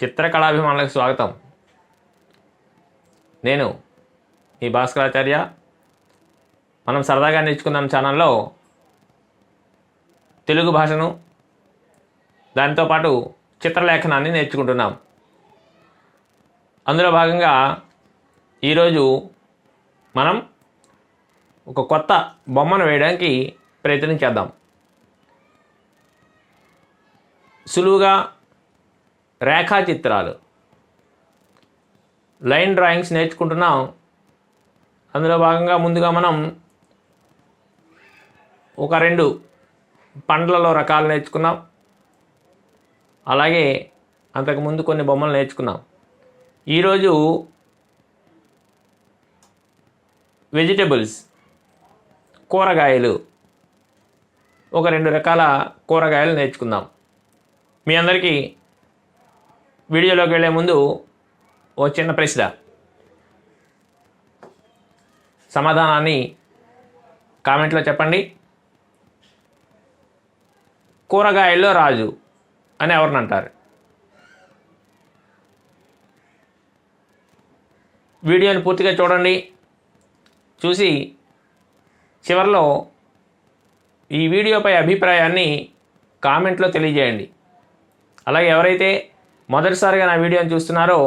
చిత్రకళాభిమానులకు స్వాగతం. నేను మీ భాస్కరాచార్య. మనం సరదాగా నేర్చుకుందాం ఛానల్లో తెలుగు భాషను దానితో పాటు చిత్రలేఖనాన్ని నేర్చుకుంటున్నాం. అందులో భాగంగా ఈరోజు మనం ఒక కొత్త బొమ్మను వేయడానికి ప్రయత్నం చేద్దాం. సులువుగా రేఖాచిత్రాలు, లైన్ డ్రాయింగ్స్ నేర్చుకుంటున్నాం. అందులో భాగంగా ముందుగా మనం ఒక 2 పండ్లలో రకాలు నేర్చుకున్నాం. అలాగే అంతకుముందు కొన్ని బొమ్మలు నేర్చుకున్నాం. ఈరోజు వెజిటబుల్స్, కూరగాయలు, ఒక 2 రకాల కూరగాయలు నేర్చుకుందాం. మీ అందరికీ వీడియోలోకి వెళ్ళే ముందు ఓ చిన్న ప్రశ్న, సమాధానాన్ని కామెంట్లో చెప్పండి. కూరగాయల్లో రాజు అని ఎవరిని అంటారు? వీడియోని పూర్తిగా చూడండి. చూసి చివరిలో ఈ వీడియోపై అభిప్రాయాన్ని కామెంట్లో తెలియజేయండి. అలాగే ఎవరైతే మొదటిసారిగా నా వీడియోని చూస్తున్నారో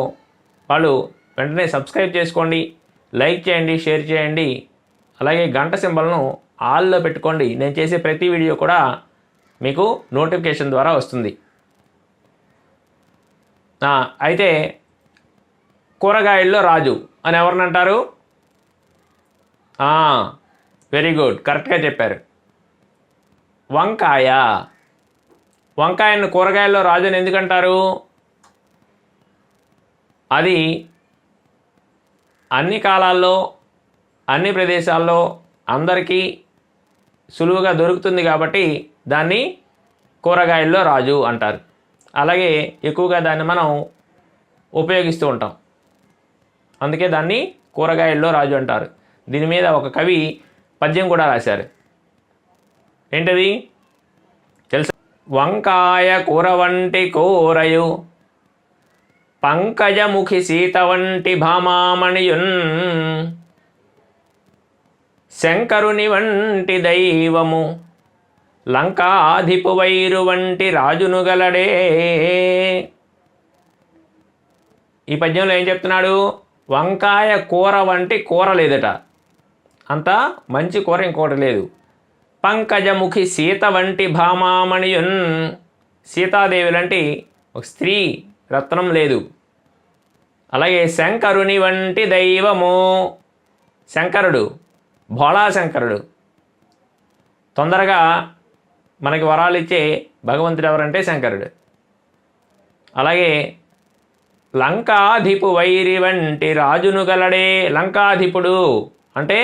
వాళ్ళు వెంటనే సబ్స్క్రైబ్ చేసుకోండి, లైక్ చేయండి, షేర్ చేయండి. అలాగే గంట సింబల్ను ఆల్లో పెట్టుకోండి. నేను చేసే ప్రతి వీడియో కూడా మీకు నోటిఫికేషన్ ద్వారా వస్తుంది. అయితే కూరగాయల్లో రాజు అని ఎవరిని అంటారు? వెరీ గుడ్, కరెక్ట్గా చెప్పారు. వంకాయ. వంకాయను కూరగాయల్లో రాజు అని ఎందుకంటారు? అది అన్ని కాలాల్లో, అన్ని ప్రదేశాల్లో అందరికీ సులువుగా దొరుకుతుంది కాబట్టి దాన్ని కూరగాయల్లో రాజు అంటారు. అలాగే ఎక్కువగా దాన్ని మనం ఉపయోగిస్తూ ఉంటాం, అందుకే దాన్ని కూరగాయల్లో రాజు అంటారు. దీని మీద ఒక కవి పద్యం కూడా రాశారు. ఏంటది తెలుసా? వంకాయ కూర వంటి కూరయు, పంకజముఖి సీత వంటి భామామణియున్, శంకరుని వంటి దైవము, లంకాధిపు వైరు వంటి రాజును గలడే. ఈ పద్యంలో ఏం చెప్తున్నాడు? వంకాయ కూర వంటి కూర లేదట, అంత మంచి కూర ఇంకోటి లేదు. పంకజముఖి సీత వంటి భామామణియున్, సీతాదేవి లాంటి ఒక స్త్రీ రత్నం లేదు. అలాగే శంకరుని వంటి దైవము, శంకరుడు, భోళాశంకరుడు, తొందరగా మనకి వరాలు ఇచ్చే భగవంతుడు ఎవరంటే శంకరుడు. అలాగే లంకాధిపు వైరి వంటి రాజును గలడే. లంకాధిపుడు అంటే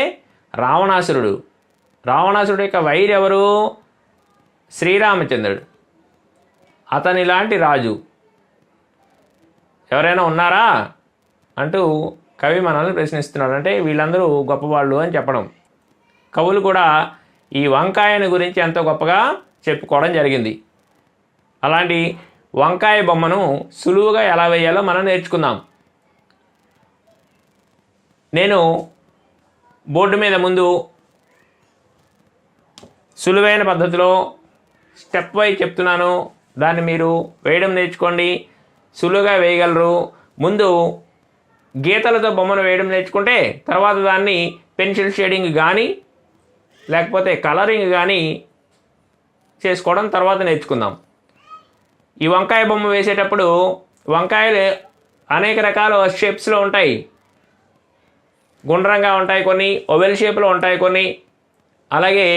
రావణాసురుడు. రావణాసురుడు యొక్క వైరి ఎవరు? శ్రీరామచంద్రుడు. అతని లాంటి రాజు ఎవరైనా ఉన్నారా అంటూ కవి మనల్ని ప్రశ్నిస్తున్నాడు. అంటే వీళ్ళందరూ గొప్పవాళ్ళు అని చెప్పడం. కవులు కూడా ఈ వంకాయని గురించి ఎంతో గొప్పగా చెప్పుకోవడం జరిగింది. అలాంటి వంకాయ బొమ్మను సులువుగా ఎలా వేయాలో మనం నేర్చుకుందాం. నేను బోర్డు మీద ముందు సులువైన పద్ధతిలో స్టెప్ వైజ్ చెప్తున్నాను, దాన్ని మీరు వేయడం నేర్చుకోండి. సులువుగా వేయగలరు. ముందు గీతలతో బొమ్మను వేయడం నేర్చుకుంటే తర్వాత దాన్ని పెన్సిల్ షేడింగ్ కానీ లేకపోతే కలరింగ్ కానీ చేసుకోవడం తర్వాత నేర్చుకుందాం. ఈ వంకాయ బొమ్మ వేసేటప్పుడు వంకాయలు అనేక రకాల షేప్స్లో ఉంటాయి. గుండ్రంగా ఉంటాయి కొన్ని, ఓవెల్ షేప్లో ఉంటాయి కొన్ని, అలాగే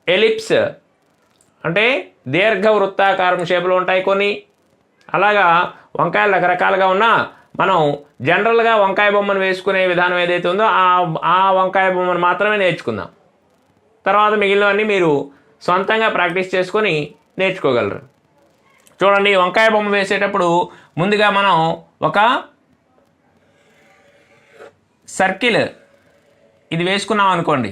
ఎలిప్స్ అంటే దీర్ఘవృత్తాకారం షేపులో ఉంటాయి కొన్ని. అలాగా వంకాయలు రకరకాలుగా ఉన్నా మనం జనరల్గా వంకాయ బొమ్మను వేసుకునే విధానం ఏదైతే ఉందో ఆ వంకాయ బొమ్మను మాత్రమే నేర్చుకుందాం. తర్వాత మిగిలినవన్నీ మీరు సొంతంగా ప్రాక్టీస్ చేసుకొని నేర్చుకోగలరు. చూడండి, వంకాయ బొమ్మ వేసేటప్పుడు ముందుగా మనం ఒక సర్కిల్ ఇది వేసుకున్నాం అనుకోండి.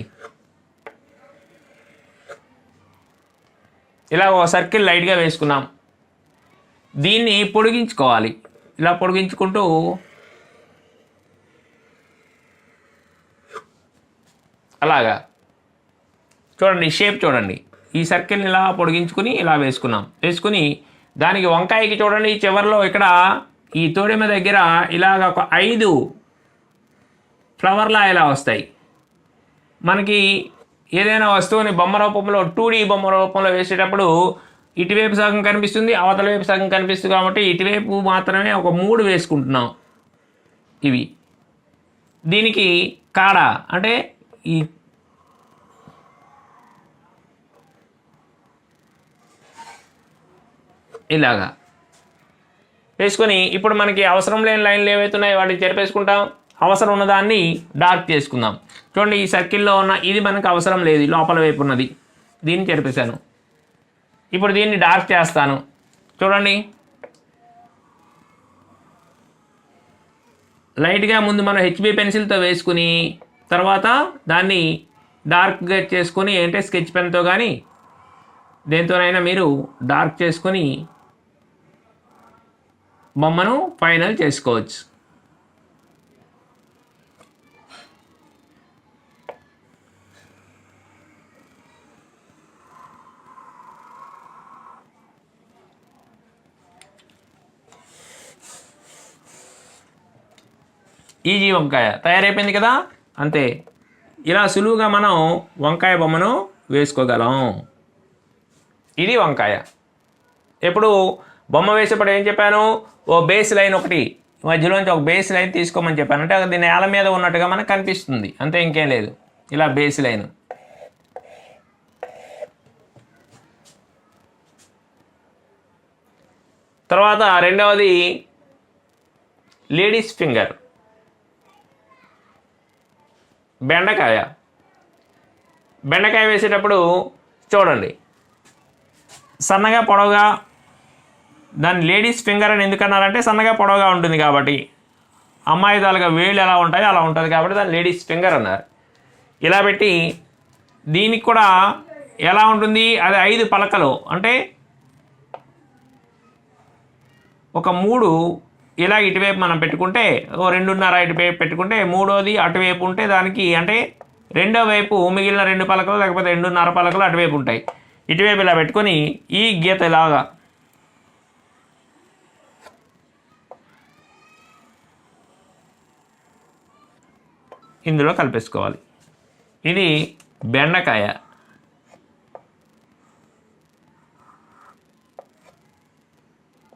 ఇలా ఒక సర్కిల్ లైట్గా వేసుకున్నాం. దీన్ని పొడిగించుకోవాలి. ఇలా పొడిగించుకుంటూ అలాగా చూడండి, షేప్ చూడండి. ఈ సర్కిల్ని ఇలా పొడిగించుకుని ఇలా వేసుకుని దానికి వంకాయకి చూడండి చివరిలో ఇక్కడ ఈ తోడెమ దగ్గర ఇలాగ ఒక 5 ఫ్లవర్లా ఇలా వస్తాయి. మనకి ఏదైనా వస్తువుని బొమ్మ రూపంలో 2D బొమ్మ రూపంలో వేసేటప్పుడు ఇటువైపు సగం కనిపిస్తుంది, అవతల వైపు సగం కనిపిస్తుంది. కాబట్టి ఇటువైపు మాత్రమే ఒక 3 వేసుకుంటున్నాం. ఇవి దీనికి కాడ అంటే ఈ ఇలాగా వేసుకొని ఇప్పుడు మనకి అవసరం లేని లైన్లు ఏవైతున్నాయో వాటిని చెరిపేసుకుంటాం. అవసరం ఉన్నదాన్ని డార్క్ చేసుకుందాం. చూడండి, ఈ సర్కిల్లో ఉన్న ఇది మనకు అవసరం లేదు, లోపల వైపు ఉన్నది, దీన్ని చెరిపేశాను. ఇప్పుడు దీన్ని డార్క్ చేస్తాను. చూడండి, లైట్గా ముందు మనం హెచ్బి పెన్సిల్తో వేసుకుని తర్వాత దాన్ని డార్క్గా చేసుకొని అంటే స్కెచ్ పెన్తో కానీ దేంతోనైనా మీరు డార్క్ చేసుకొని బొమ్మను ఫైనల్ చేసుకోవచ్చు. ఈజీ వంకాయ తయారైపోయింది కదా, అంతే. ఇలా సులువుగా మనం వంకాయ బొమ్మను వేసుకోగలం. ఇది వంకాయ. ఎప్పుడు బొమ్మ వేసేప్పుడు ఏం చెప్పాను, ఓ బేస్ లైన్ ఒకటి మధ్యలోంచి ఒక బేస్ లైన్ తీసుకోమని చెప్పాను. అంటే అది నేల మీద ఉన్నట్టుగా మనకు కనిపిస్తుంది, అంతే, ఇంకేం లేదు. ఇలా బేస్ లైన్. తర్వాత రెండవది లేడీస్ ఫింగర్, బెండకాయ. బెండకాయ వేసేటప్పుడు చూడండి, సన్నగా పొడవుగా, దాన్ని లేడీస్ ఫింగర్ అని ఎందుకన్నారంటే సన్నగా పొడవుగా ఉంటుంది కాబట్టి, అమ్మాయి తాలుగా వేళ్ళు ఎలా ఉంటాయో అలా ఉంటుంది కాబట్టి దాన్ని లేడీస్ ఫింగర్ అన్నారు. ఇలా పెట్టి దీనికి కూడా ఎలా ఉంటుంది, అది 5 పలకలు అంటే ఒక 3 ఇలా ఇటువైపు మనం పెట్టుకుంటే, ఓ 2.5 ఇటువైపు పెట్టుకుంటే, మూడోది అటువైపు ఉంటే దానికి అంటే రెండో వైపు మిగిలిన 2 పలకలు లేకపోతే 2.5 పలకలు అటువైపు ఉంటాయి. ఇటువైపు ఇలా పెట్టుకొని ఈ గీత ఇలాగా ఇందులో కలిపేసుకోవాలి. ఇది బెండకాయ.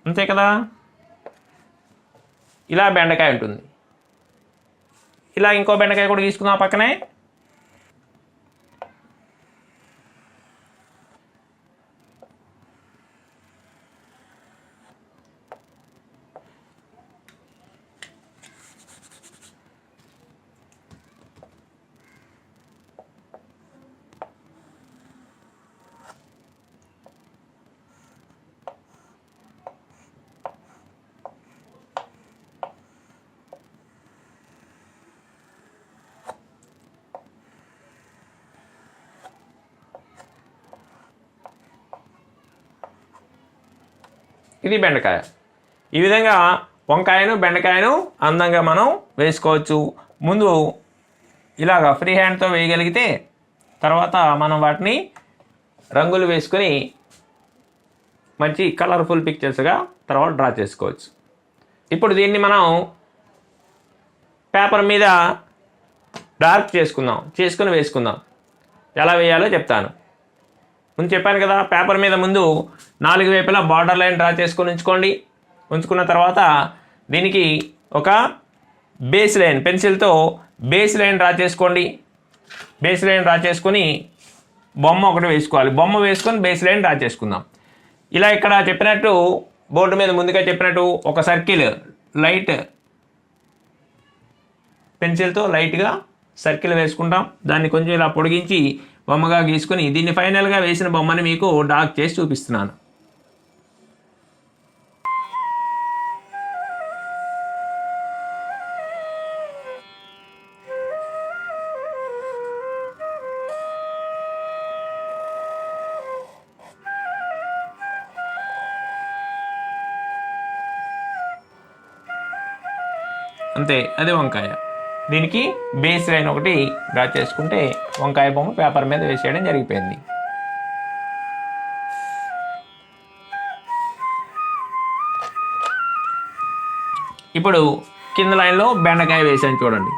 అంతే కదా, ఇలా బెండకాయ ఉంటుంది. ఇలా ఇంకో బెండకాయ కూడా తీసుకుందాం పక్కనే. ఇది బెండకాయ. ఈ విధంగా వంకాయను బెండకాయను అందంగా మనం వేసుకోవచ్చు. ముందు ఇలాగా ఫ్రీ హ్యాండ్తో వేయగలిగితే తర్వాత మనం వాటిని రంగులు వేసుకొని మంచి కలర్ఫుల్ పిక్చర్స్గా తర్వాత డ్రా చేసుకోవచ్చు. ఇప్పుడు దీన్ని మనం పేపర్ మీద డార్క్ చేసుకుని వేసుకుందాం. ఎలా వేయాలో చెప్తాను. ముందు చెప్పాను కదా, పేపర్ మీద ముందు 4 వైపులా బార్డర్ లైన్ డ్రా చేసుకొని ఉంచుకున్న తర్వాత దీనికి ఒక బేస్ లైన్ పెన్సిల్తో బేస్ లైన్ డ్రా చేసుకోండి. బేస్ లైన్ డ్రా చేసుకొని బొమ్మ ఒకటి వేసుకోవాలి. బొమ్మ వేసుకొని బేస్ లైన్ డ్రా చేసుకుందాం. ఇలా ఇక్కడ చెప్పినట్టు బోర్డు మీద ముందుగా చెప్పినట్టు ఒక సర్కిల్ లైట్ పెన్సిల్తో లైట్గా సర్కిల్ వేసుకుంటాం. దాన్ని కొంచెం ఇలా పొడిగించి బొమ్మగా గీసుకొని దీన్ని ఫైనల్గా వేసిన బొమ్మని మీకు డార్క్ చేసి చూపిస్తున్నాను. అంతే, అది వంకాయ. దీనికి బేస్ లైన్ ఒకటి డ్రా చేసుకుంటే వంకాయ బొమ్మ పేపర్ మీద వేసేయడం జరిగిపోయింది. ఇప్పుడు కింద లైన్లో బెండకాయ వేసాను చూడండి.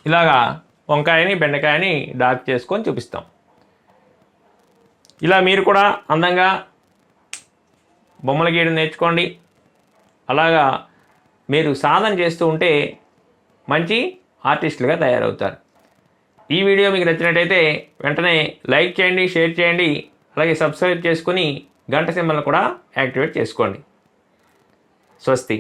ఇలాగా వంకాయని బెండకాయని డార్క్ చేసుకొని చూపిస్తాం. ఇలా మీరు కూడా అందంగా బొమ్మలు గీయడం నేర్చుకోండి. అలాగా మీరు సాధన చేస్తూ ఉంటే మంచి ఆర్టిస్టులుగా తయారవుతారు. ఈ వీడియో మీకు నచ్చినట్టయితే వెంటనే లైక్ చేయండి, షేర్ చేయండి, అలాగే సబ్స్క్రైబ్ చేసుకుని గంట సింబల్ని కూడా యాక్టివేట్ చేసుకోండి. స్వస్తి.